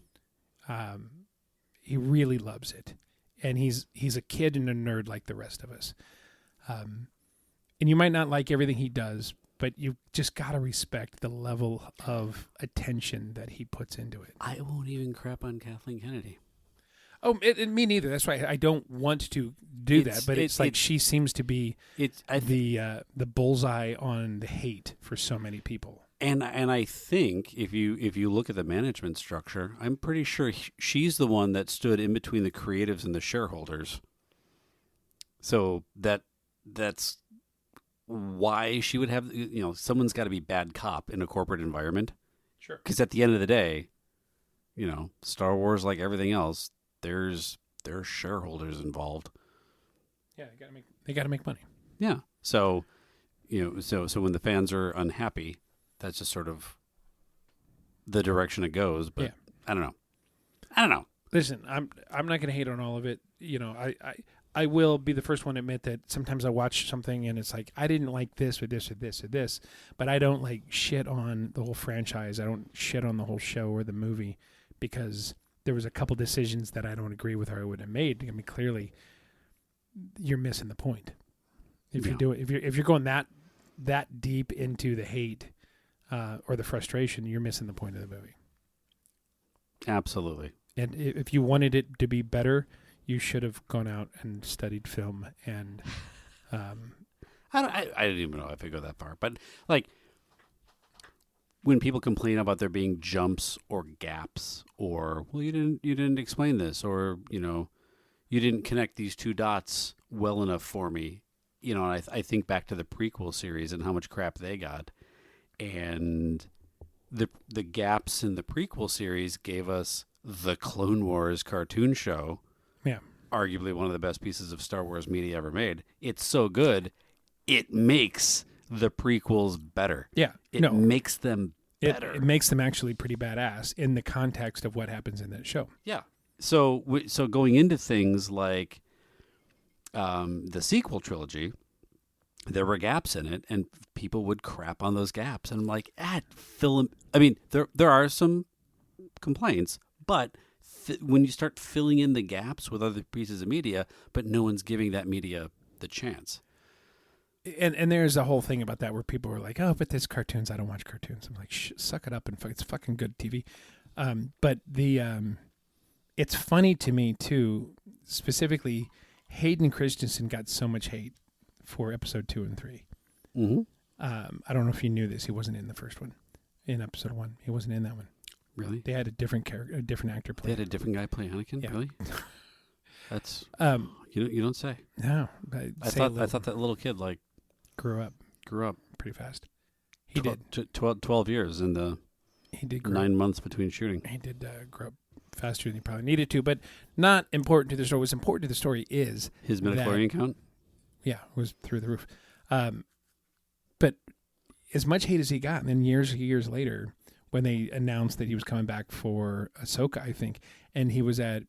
He really loves it, and he's a kid and a nerd like the rest of us. And you might not like everything he does, but you just gotta respect the level of attention that he puts into it. I won't even crap on Kathleen Kennedy. Oh, me neither. That's why I don't want to do that. But it's like she seems to be the bullseye on the hate for so many people. And I think if you look at the management structure, I'm pretty sure she's the one that stood in between the creatives and the shareholders. So that's why she would have, someone's got to be bad cop in a corporate environment. Sure. Because at the end of the day, Star Wars, like everything else, there's shareholders involved. Yeah, they got to make money. Yeah. So, so when the fans are unhappy, that's just sort of the direction it goes. But I don't know. Listen, I'm not going to hate on all of it. I will be the first one to admit that sometimes I watch something and it's like, I didn't like this or this or this or this, but I don't like shit on the whole franchise. I don't shit on the whole show or the movie because there was a couple decisions that I don't agree with or I would have made. I mean, clearly you're missing the point. If you're going that deep into the hate or the frustration, you're missing the point of the movie. Absolutely. And if you wanted it to be better, you should have gone out and studied film. And I didn't even know if I go that far. But like when people complain about there being jumps or gaps, or well, you didn't explain this, or you didn't connect these two dots well enough for me. I think back to the prequel series and how much crap they got, and the gaps in the prequel series gave us the Clone Wars cartoon show. Yeah. Arguably one of the best pieces of Star Wars media ever made. It's so good, it makes the prequels better. Yeah. It makes them better. It makes them actually pretty badass in the context of what happens in that show. Yeah. So going into things like the sequel trilogy, there were gaps in it, and people would crap on those gaps. And I'm like, fill them. I mean, there are some complaints, but when you start filling in the gaps with other pieces of media, but no one's giving that media the chance. And there's a whole thing about that where people are like, oh, but there's cartoons. I don't watch cartoons. I'm like, suck it up and it's fucking good TV. But it's funny to me too, specifically Hayden Christensen got so much hate for episode 2 and 3. Mm-hmm. I don't know if you knew this. He wasn't in the first one. In episode 1, he wasn't in that one. Really? They had a different actor play. They had a different guy play Anakin. Yeah. Really? That's you don't say. No, I thought that little kid grew up pretty fast. He did 12 years in the. He did 9 months between shooting. He did grow up faster than he probably needed to, but not important to the story. What's important to the story is his midichlorian count. Yeah, was through the roof. But as much hate as he got, and then years later, when they announced that he was coming back for Ahsoka, I think, and he was at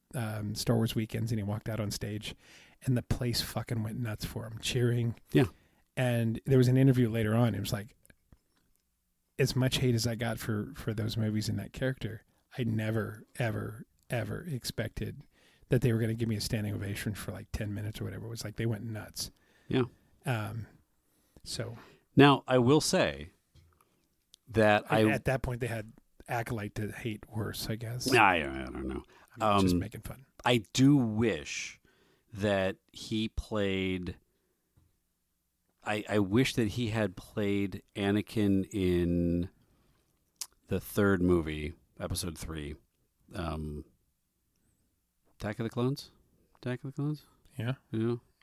Star Wars Weekends, and he walked out on stage, and the place fucking went nuts for him, cheering. Yeah. And there was an interview later on. It was like, as much hate as I got for those movies and that character, I never, ever, ever expected that they were going to give me a standing ovation for like 10 minutes or whatever. It was like they went nuts. Yeah. So now I will say that at that point they had Acolyte to hate worse, I guess. I don't know. I'm just making fun. I do wish that he played. I wish that he had played Anakin in the third movie, Episode 3, Attack of the Clones. Yeah.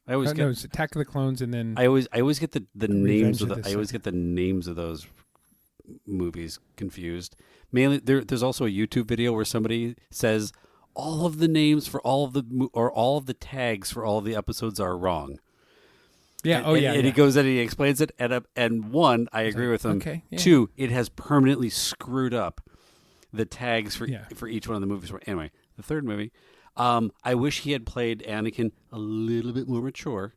I always get it's Attack of the Clones, and then I always get the names of the I always get the names of those movies confused. Mainly, there's also a YouTube video where somebody says all of the names for all of the tags for all of the episodes are wrong. Yeah. And he goes in and he explains it. And one, I agree with him. Okay, yeah. 2, it has permanently screwed up the tags for each one of the movies. Anyway, the third movie, I wish he had played Anakin a little bit more mature,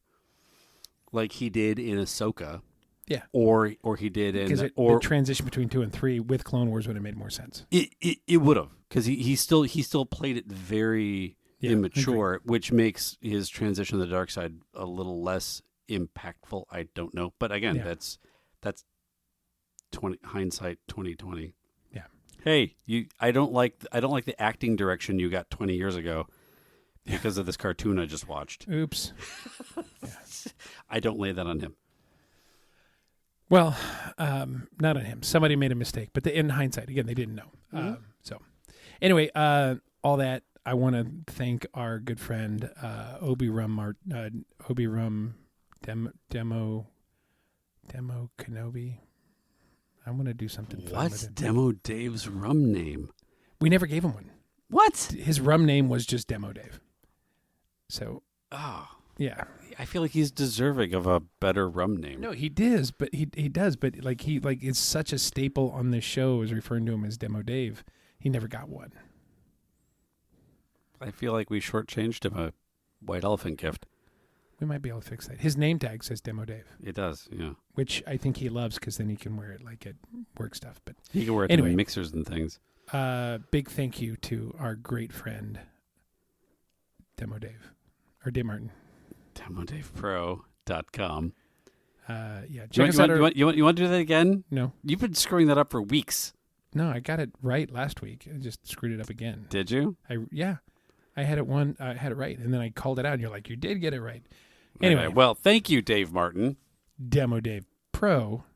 like he did in Ahsoka. Yeah. Or he did in the transition between 2 and 3 with Clone Wars would have made more sense. It would have, because he still played it very immature, which makes his transition to the dark side a little less impactful. I don't know, but again, that's hindsight 2020. Yeah. Hey, I don't like the acting direction you got 20 years ago because of this cartoon I just watched. Oops. I don't lay that on him. Well, not on him. Somebody made a mistake, but in hindsight, again, they didn't know. Mm-hmm. So, anyway, all that, I want to thank our good friend Obi Rum Demo Kenobi. I want to do something. What's Demo Dave's rum name? We never gave him one. What? His rum name was just Demo Dave. So, Yeah. I feel like he's deserving of a better rum name. No, he does, but he does, but like he is such a staple on this show as referring to him as Demo Dave. He never got one. I feel like we shortchanged him a white elephant gift. We might be able to fix that. His name tag says Demo Dave. It does, yeah. Which I think he loves because then he can wear it like at work stuff. But he can wear it anyway, to mixers and things. Big thank you to our great friend Demo Dave or Dave Martin. DemoDavePro.com. Yeah, check us out. You want to do that again? No. You've been screwing that up for weeks. No, I got it right last week. I just screwed it up again. Did you? I had it right, and then I called it out, and you're like, you did get it right. Anyway, okay, well, thank you, Dave Martin. Demo Dave Pro.com.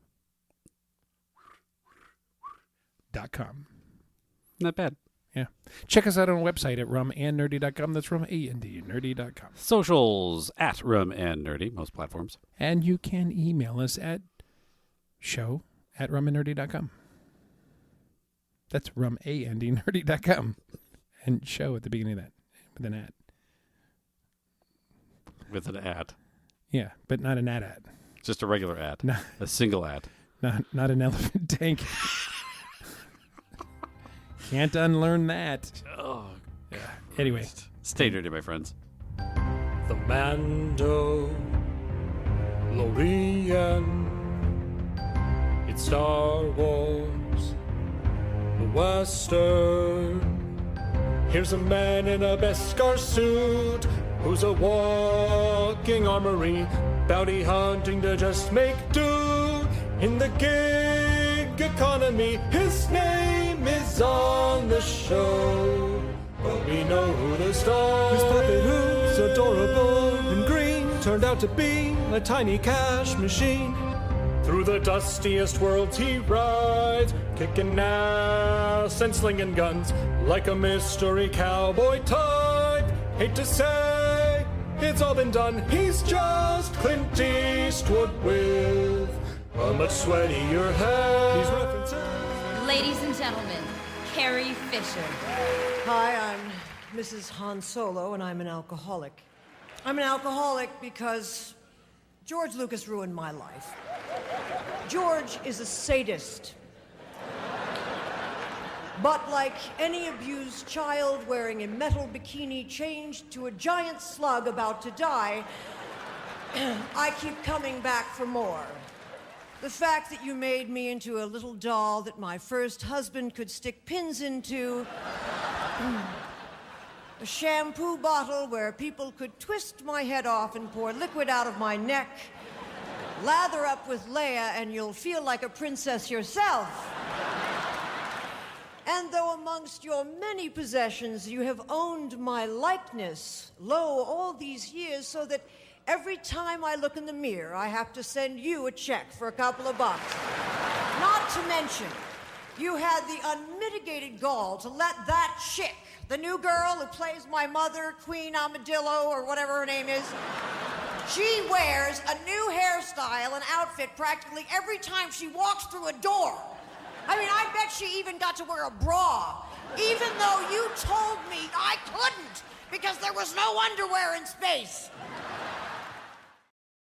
Not bad. Yeah. Check us out on our website at rumandnerdy.com. That's rumandnerdy.com. Socials at Rum and Nerdy, most platforms. And you can email us at show@rumandnerdy.com. That's rumandnerdy.com. And show at the beginning of that with an ad. With an ad. Yeah, but not an ad. Just a regular ad. No. A single ad. Not an elephant tank. Can't unlearn that. Oh, yeah. Anyway. Stay nerdy, my friends. The Mandalorian. It's Star Wars. The Western. Here's a man in a Beskar suit who's a walking armory, bounty hunting to just make do in the gig economy. His name is on the show, but we know who the star is. His puppet who's adorable and green turned out to be a tiny cash machine. Through the dustiest worlds he rides, kicking ass and slinging guns like a mystery cowboy type. Hate to say, it's all been done. He's just Clint Eastwood with a much sweatier head. These references. Ladies and gentlemen, Carrie Fisher. Hi, I'm Mrs. Han Solo, and I'm an alcoholic. I'm an alcoholic because George Lucas ruined my life. George is a sadist. But like any abused child wearing a metal bikini changed to a giant slug about to die, I keep coming back for more. The fact that you made me into a little doll that my first husband could stick pins into, a shampoo bottle where people could twist my head off and pour liquid out of my neck, lather up with Leia and you'll feel like a princess yourself. And though amongst your many possessions you have owned my likeness, lo, all these years, so that every time I look in the mirror, I have to send you a check for a couple of bucks. Not to mention, you had the unmitigated gall to let that chick, the new girl who plays my mother, Queen Amadillo, or whatever her name is, she wears a new hairstyle and outfit practically every time she walks through a door. I mean, I bet she even got to wear a bra, even though you told me I couldn't because there was no underwear in space.